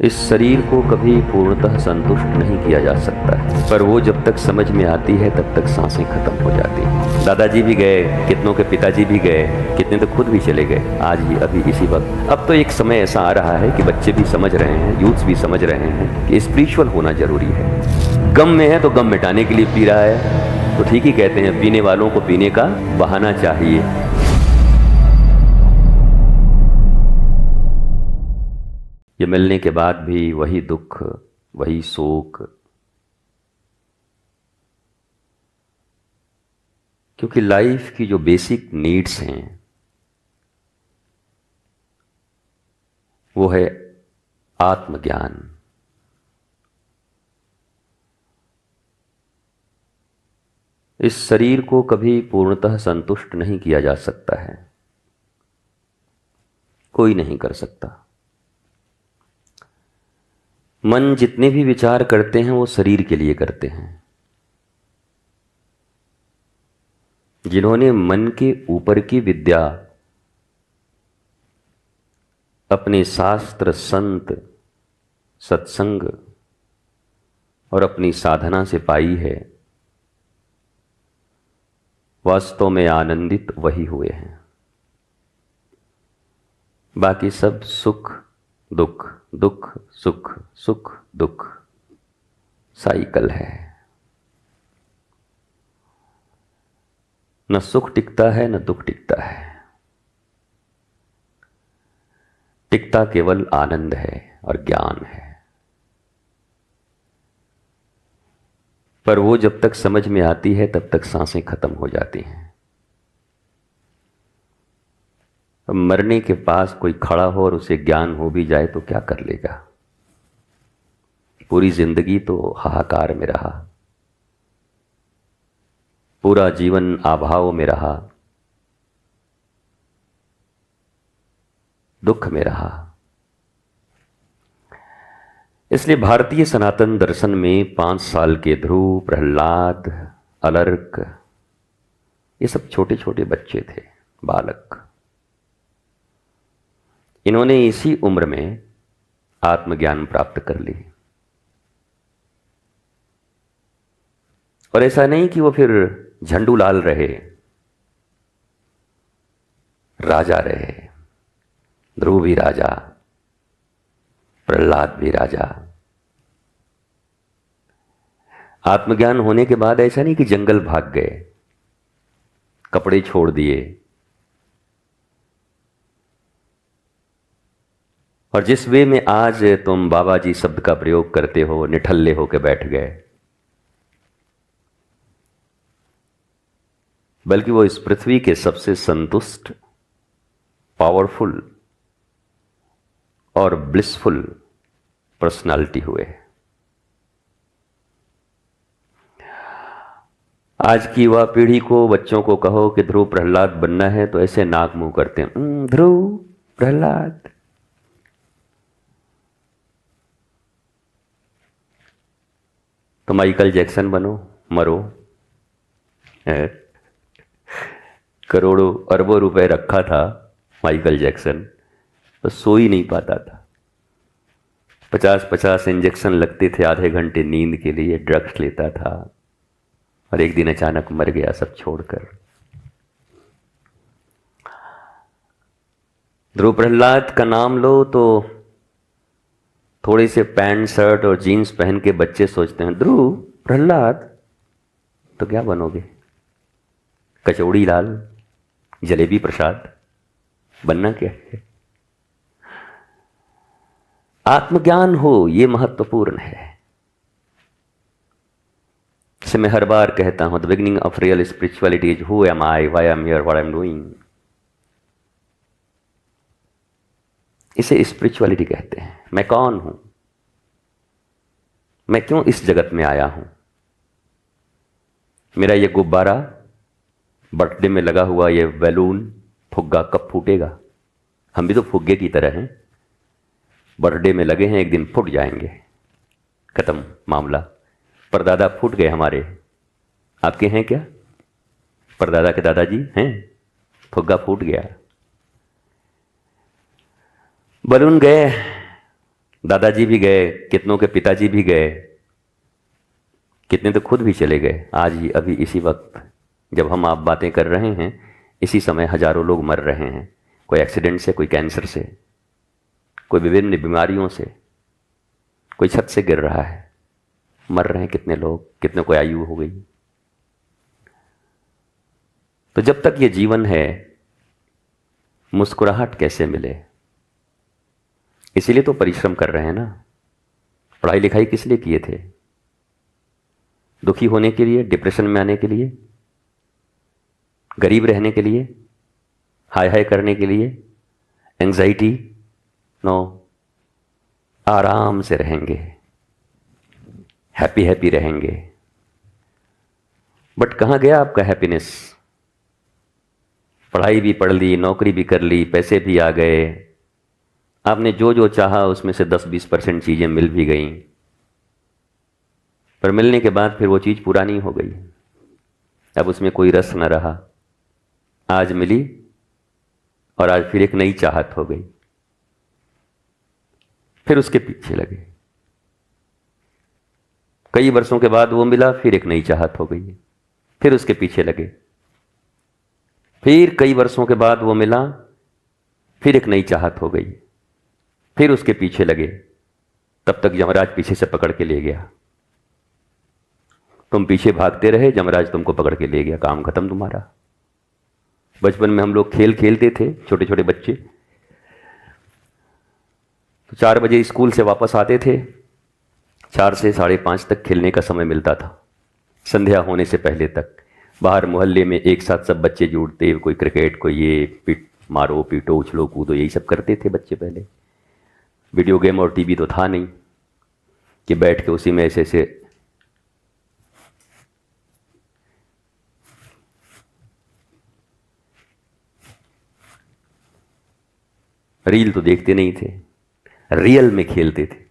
इस शरीर को कभी पूर्णतः संतुष्ट नहीं किया जा सकता है, पर वो जब तक समझ में आती है तब तक सांसें खत्म हो जाती हैं। दादाजी भी गए, कितनों के पिताजी भी गए, कितने तो खुद भी चले गए। आज ही अभी इसी वक्त अब तो एक समय ऐसा आ रहा है कि बच्चे भी समझ रहे हैं, यूथ्स भी समझ रहे हैं कि स्पिरिचुअल होना जरूरी है। गम में है तो गम मिटाने के लिए पी रहा है, तो ठीक ही कहते हैं, पीने वालों को पीने का बहाना चाहिए। ये मिलने के बाद भी वही दुख, वही शोक, क्योंकि लाइफ की जो बेसिक नीड्स हैं वो है आत्मज्ञान। इस शरीर को कभी पूर्णतः संतुष्ट नहीं किया जा सकता है, कोई नहीं कर सकता। मन जितने भी विचार करते हैं वो शरीर के लिए करते हैं। जिन्होंने मन के ऊपर की विद्या अपने शास्त्र, संत, सत्संग और अपनी साधना से पाई है, वास्तव में आनंदित वही हुए हैं। बाकी सब सुख दुख, दुख सुख, सुख दुख, साइकिल है। न सुख टिकता है न दुख टिकता है, टिकता केवल आनंद है और ज्ञान है। पर वो जब तक समझ में आती है तब तक सांसें खत्म हो जाती हैं। मरने के पास कोई खड़ा हो और उसे ज्ञान हो भी जाए तो क्या कर लेगा। पूरी जिंदगी तो हाहाकार में रहा, पूरा जीवन अभाव में रहा, दुख में रहा। इसलिए भारतीय सनातन दर्शन में 5 साल के ध्रुव, प्रहलाद, अलर्क, ये सब छोटे छोटे बच्चे थे, बालक। इन्होंने इसी उम्र में आत्मज्ञान प्राप्त कर ली। और ऐसा नहीं कि वो फिर झंडूलाल रहे, राजा रहे। ध्रुव भी राजा, प्रहलाद भी राजा। आत्मज्ञान होने के बाद ऐसा नहीं कि जंगल भाग गए, कपड़े छोड़ दिए और जिस वे में आज तुम बाबा जी शब्द का प्रयोग करते हो, निठल्ले होकर बैठ गए। बल्कि वो इस पृथ्वी के सबसे संतुष्ट, पावरफुल और ब्लिसफुल पर्सनालिटी हुए। आज की युवा पीढ़ी को, बच्चों को कहो कि ध्रुव प्रहलाद बनना है तो ऐसे नाक मुंह करते हैं, ध्रुव प्रहलाद। तो माइकल जैक्सन बनो, मरो। करोड़ों अरबों रुपए रखा था माइकल जैक्सन, तो सो ही नहीं पाता था। 50-50 इंजेक्शन लगते थे आधे घंटे नींद के लिए, ड्रग्स लेता था और एक दिन अचानक मर गया सब छोड़कर। ध्रुव प्रहलाद का नाम लो तो थोड़े से पैंट शर्ट और जीन्स पहन के बच्चे सोचते हैं ध्रुव प्रहलाद तो क्या बनोगे, कचौड़ी लाल, जलेबी प्रसाद, बनना क्या है। आत्मज्ञान हो ये महत्वपूर्ण है। इसे मैं हर बार कहता हूं, the beginning of real spirituality is who am I, why I am here, what I am doing. इसे स्पिरिचुअलिटी कहते हैं। मैं कौन हूं, मैं क्यों इस जगत में आया हूं। मेरा ये गुब्बारा, बर्थडे में लगा हुआ ये बैलून, फुग्गा कब फूटेगा। हम भी तो फुग्गे की तरह हैं, बर्थडे में लगे हैं, एक दिन फूट जाएंगे, खत्म मामला। परदादा फूट गए हमारे, आपके हैं क्या? परदादा के दादाजी हैं, फुग्गा फूट गया, बलून गए, दादाजी भी गए, कितनों के पिताजी भी गए, कितने तो खुद भी चले गए। आज ही अभी इसी वक्त जब हम आप बातें कर रहे हैं, इसी समय हजारों लोग मर रहे हैं, कोई एक्सीडेंट से, कोई कैंसर से, कोई विभिन्न बीमारियों से, कोई छत से गिर रहा है, मर रहे हैं कितने लोग, कितने को आयु हो गई। तो जब तक ये जीवन है, मुस्कुराहट कैसे मिले? इसीलिए तो परिश्रम कर रहे हैं ना। पढ़ाई लिखाई किस लिए किए थे? दुखी होने के लिए, डिप्रेशन में आने के लिए, गरीब रहने के लिए, हाय हाय करने के लिए, एंजाइटी? नो, आराम से रहेंगे, हैप्पी हैप्पी रहेंगे। बट कहां गया आपका हैप्पीनेस? पढ़ाई भी पढ़ ली, नौकरी भी कर ली, पैसे भी आ गए, आपने जो जो चाहा उसमें से 10-20% चीजें मिल भी गईं, पर मिलने के बाद फिर वो चीज पुरानी हो गई, अब उसमें कोई रस न रहा। आज मिली और आज फिर एक नई चाहत हो गई, फिर उसके पीछे लगे। कई वर्षों के बाद वो मिला, फिर एक नई चाहत हो गई, फिर उसके पीछे लगे। फिर कई वर्षों के बाद वो मिला, फिर एक नई चाहत हो गई, फिर उसके पीछे लगे। तब तक यमराज पीछे से पकड़ के ले गया। तुम पीछे भागते रहे, यमराज तुमको पकड़ के ले गया, काम खत्म तुम्हारा। बचपन में हम लोग खेल खेलते थे, छोटे छोटे बच्चे, तो 4 बजे स्कूल से वापस आते थे, 4 से 5:30 तक खेलने का समय मिलता था, संध्या होने से पहले तक। बाहर मोहल्ले में एक साथ सब बच्चे जुड़ते, कोई क्रिकेट, कोई ये मारो पीटो उछलो कूदो, यही सब करते थे बच्चे पहले। वीडियो गेम और टीवी तो था नहीं कि बैठ के उसी में ऐसे ऐसे। रील तो देखते नहीं थे, रियल में खेलते थे।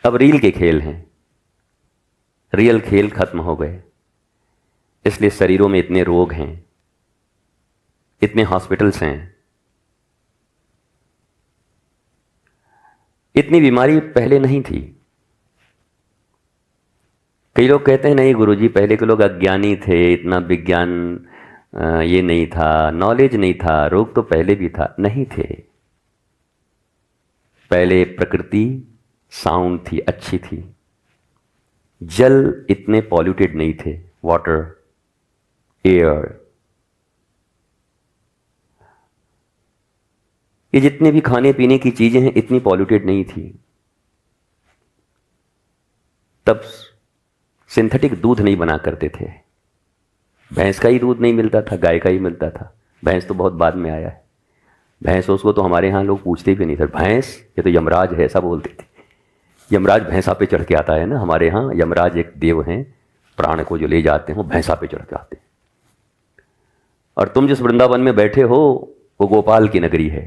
अब रील के खेल हैं, रियल खेल खत्म हो गए। इसलिए शरीरों में इतने रोग हैं, इतने हॉस्पिटल्स हैं, इतनी बीमारी पहले नहीं थी। कई लोग कहते हैं नहीं गुरुजी, पहले के लोग अज्ञानी थे, इतना विज्ञान ये नहीं था, नॉलेज नहीं था, रोग तो पहले भी था। नहीं थे, पहले प्रकृति साउंड थी, अच्छी थी, जल इतने पॉल्यूटेड नहीं थे, वाटर, एयर, ये जितने भी खाने पीने की चीजें हैं इतनी पॉल्यूटेड नहीं थी। तब सिंथेटिक दूध नहीं बना करते थे, भैंस का ही दूध नहीं मिलता था, गाय का ही मिलता था। भैंस तो बहुत बाद में आया है। भैंस उसको तो हमारे यहाँ लोग पूछते भी नहीं थे, भैंस ये तो यमराज है, ऐसा बोलते थे। यमराज भैंसा पे चढ़ के आता है ना, हमारे यहाँ यमराज एक देव हैं, प्राण को जो ले जाते हैं वो भैंसा पे चढ़ के आते हैं। और तुम जिस वृंदावन में बैठे हो वो गोपाल की नगरी है,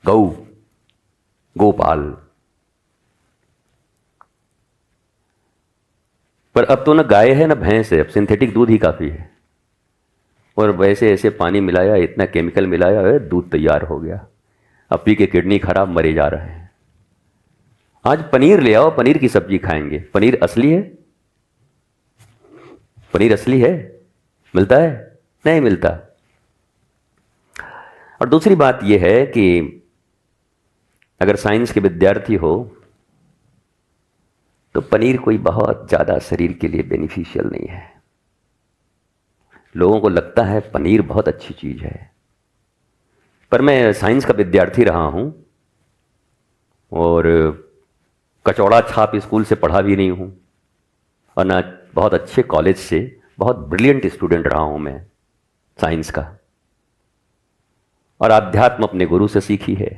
गौ, गोपाल। पर अब तो ना गाय है ना भैंस है, अब सिंथेटिक दूध ही काफी है। और वैसे ऐसे पानी मिलाया, इतना केमिकल मिलाया है, दूध तैयार हो गया। अब पी के किडनी खराब, मरे जा रहे हैं। आज पनीर ले आओ, पनीर की सब्जी खाएंगे। पनीर असली है? पनीर असली है? मिलता है? नहीं मिलता। और दूसरी बात यह है कि अगर साइंस के विद्यार्थी हो तो पनीर कोई बहुत ज्यादा शरीर के लिए बेनिफिशियल नहीं है। लोगों को लगता है पनीर बहुत अच्छी चीज है, पर मैं साइंस का विद्यार्थी रहा हूं और कचौड़ा छाप स्कूल से पढ़ा भी नहीं हूं, और ना बहुत अच्छे कॉलेज से, बहुत ब्रिलियंट स्टूडेंट रहा हूं मैं साइंस का। और आध्यात्म अपने गुरु से सीखी है।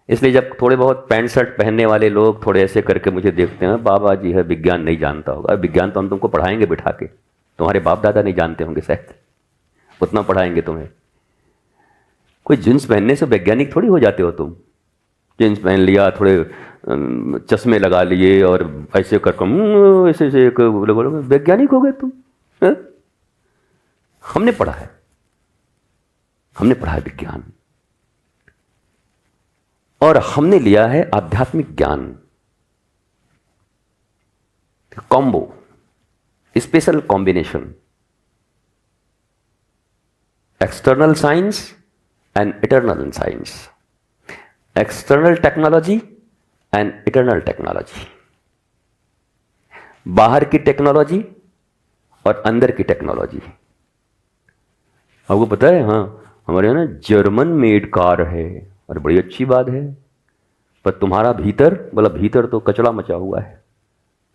इसलिए जब थोड़े बहुत पैंट शर्ट पहनने वाले लोग थोड़े ऐसे करके मुझे देखते हैं, बाबा जी है, विज्ञान नहीं जानता होगा। विज्ञान तो हम तुमको पढ़ाएंगे बिठा के, तुम्हारे बाप दादा नहीं जानते होंगे शायद, उतना पढ़ाएंगे तुम्हें। कोई जींस पहनने से वैज्ञानिक थोड़ी हो जाते हो तुम। जींस पहन लिया, थोड़े चश्मे लगा लिए और ऐसे कर ऐसे ऐसे वैज्ञानिक हो गए तुम है? हमने पढ़ा है, हमने पढ़ा है विज्ञान। और हमने लिया है आध्यात्मिक ज्ञान, combo, special combination, external science and eternal science, external technology and eternal technology, बाहर की टेक्नोलॉजी और अंदर की टेक्नोलॉजी। आपको पता है, हाँ, हमारे यहाँ ना जर्मन मेड कार है और बड़ी अच्छी बात है, पर तुम्हारा भीतर, बोला भीतर तो कचरा मचा हुआ है,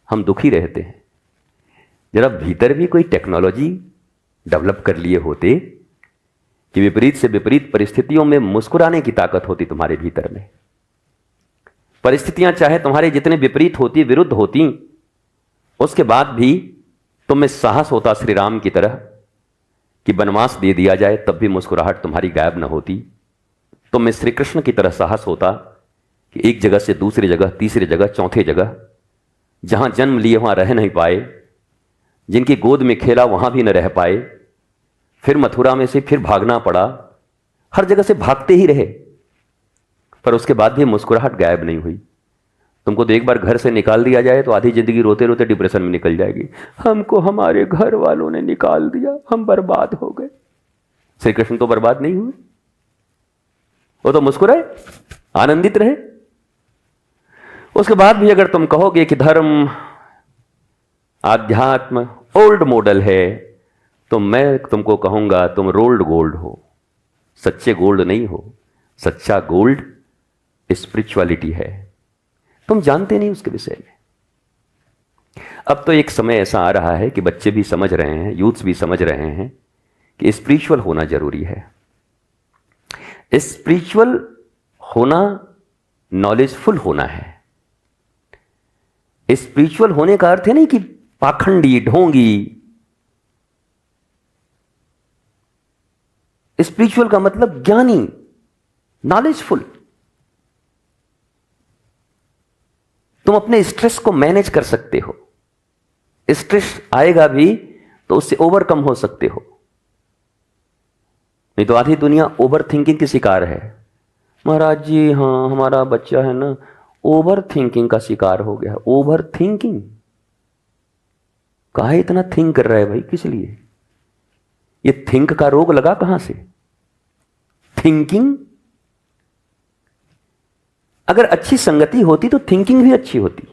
हम दुखी रहते हैं। जरा भीतर भी कोई टेक्नोलॉजी डेवलप कर लिए होते कि विपरीत से विपरीत परिस्थितियों में मुस्कुराने की ताकत होती तुम्हारे भीतर में। परिस्थितियां चाहे तुम्हारे जितने विपरीत होती, विरुद्ध होती, उसके बाद भी तुम में साहस होता श्री राम की तरह कि वनवास दे दिया जाए तब भी मुस्कुराहट तुम्हारी गायब न होती। तुम में श्री कृष्ण की तरह साहस होता कि एक जगह से दूसरी जगह, तीसरी जगह, चौथी जगह, जहां जन्म लिए वहां रह नहीं पाए, जिनकी गोद में खेला वहां भी न रह पाए, फिर मथुरा में से फिर भागना पड़ा, हर जगह से भागते ही रहे, पर उसके बाद भी मुस्कुराहट गायब नहीं हुई। तुमको तो एक बार घर से निकाल दिया जाए तो आधी जिंदगी रोते रोते डिप्रेशन में निकल जाएगी। हमको हमारे घर वालों ने निकाल दिया, हम बर्बाद हो गए। श्री कृष्ण तो बर्बाद नहीं हुए, वो तो मुस्कुराए, आनंदित रहे। उसके बाद भी अगर तुम कहोगे कि धर्म, आध्यात्म ओल्ड मॉडल है, तो मैं तुमको कहूंगा तुम रोल्ड गोल्ड हो, सच्चे गोल्ड नहीं हो। सच्चा गोल्ड स्पिरिचुअलिटी है, तुम जानते नहीं उसके विषय में। अब तो एक समय ऐसा आ रहा है कि बच्चे भी समझ रहे हैं, यूथ्स भी समझ रहे हैं कि स्पिरिचुअल होना जरूरी है। स्पिरिचुअल होना नॉलेजफुल होना है। स्पिरिचुअल होने का अर्थ है नहीं कि पाखंडी, ढोंगी। स्पिरिचुअल का मतलब ज्ञानी, नॉलेजफुल। तुम अपने स्ट्रेस को मैनेज कर सकते हो, स्ट्रेस आएगा भी तो उससे ओवरकम हो सकते हो। नहीं तो आधी दुनिया ओवर थिंकिंग की शिकार है। महाराज जी, हाँ, हमारा बच्चा है ना ओवर थिंकिंग का शिकार हो गया। ओवर थिंकिंग काहे इतना थिंक कर रहा है भाई, किस लिए? ये थिंक का रोग लगा कहां से? थिंकिंग, अगर अच्छी संगति होती तो थिंकिंग भी अच्छी होती।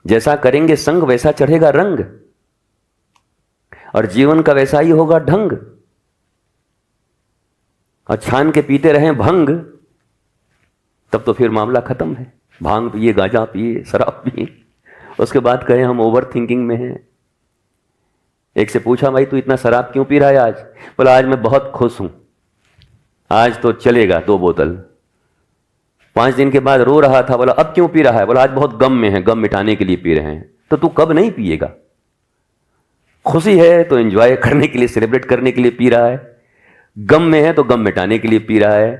जैसा करेंगे संग वैसा चढ़ेगा रंग, और जीवन का वैसा ही होगा ढंग। और छान के पीते रहें भंग, तब तो फिर मामला खत्म है। भांग पिए, गांजा पिए, शराब पिए, उसके बाद कहें हम ओवर थिंकिंग में हैं। एक से पूछा, भाई तू इतना शराब क्यों पी रहा है आज? बोला आज मैं बहुत खुश हूं, आज तो चलेगा 2 बोतल। 5 दिन के बाद रो रहा था, बोला अब क्यों पी रहा है? बोला आज बहुत गम में है, गम मिटाने के लिए पी रहे हैं। तो तू कब नहीं पिएगा? खुशी है तो एंजॉय करने के लिए, सेलिब्रेट करने के लिए पी रहा है, गम में है तो गम मिटाने के लिए पी रहा है।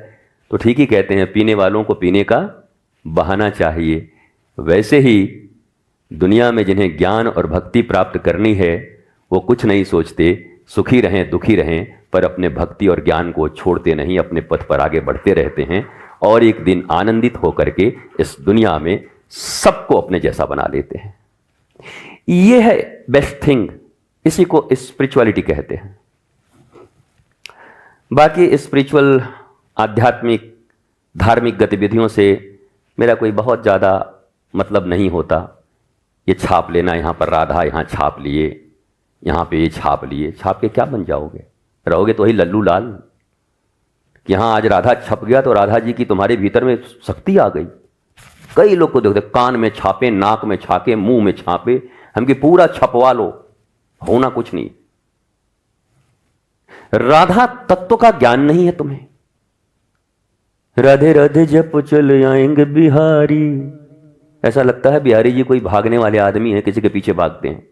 तो ठीक ही कहते हैं, पीने वालों को पीने का बहाना चाहिए। वैसे ही दुनिया में जिन्हें ज्ञान और भक्ति प्राप्त करनी है वो कुछ नहीं सोचते, सुखी रहें दुखी रहें, पर अपने भक्ति और ज्ञान को छोड़ते नहीं, अपने पथ पर आगे बढ़ते रहते हैं और एक दिन आनंदित होकर के इस दुनिया में सबको अपने जैसा बना लेते हैं। ये है बेस्ट थिंग, इसी को स्पिरिचुअलिटी कहते हैं। बाकी स्पिरिचुअल, आध्यात्मिक, धार्मिक गतिविधियों से मेरा कोई बहुत ज़्यादा मतलब नहीं होता। ये छाप लेना, यहाँ पर राधा, यहाँ छाप लिए, यहाँ पे ये छाप लिए, छाप के क्या बन जाओगे? रहोगे तो वही लल्लू लाल। यहाँ आज राधा छप गया तो राधा जी की तुम्हारे भीतर में शक्ति आ गई। कई लोग को देखते, कान में छापे, नाक में छापे, मुंह में छापे, हमके पूरा छपवा लो, होना कुछ नहीं। राधा तत्व का ज्ञान नहीं है तुम्हें। राधे राधे जप चल आएंगे बिहारी, ऐसा लगता है बिहारी जी कोई भागने वाले आदमी है, किसी के पीछे भागते हैं।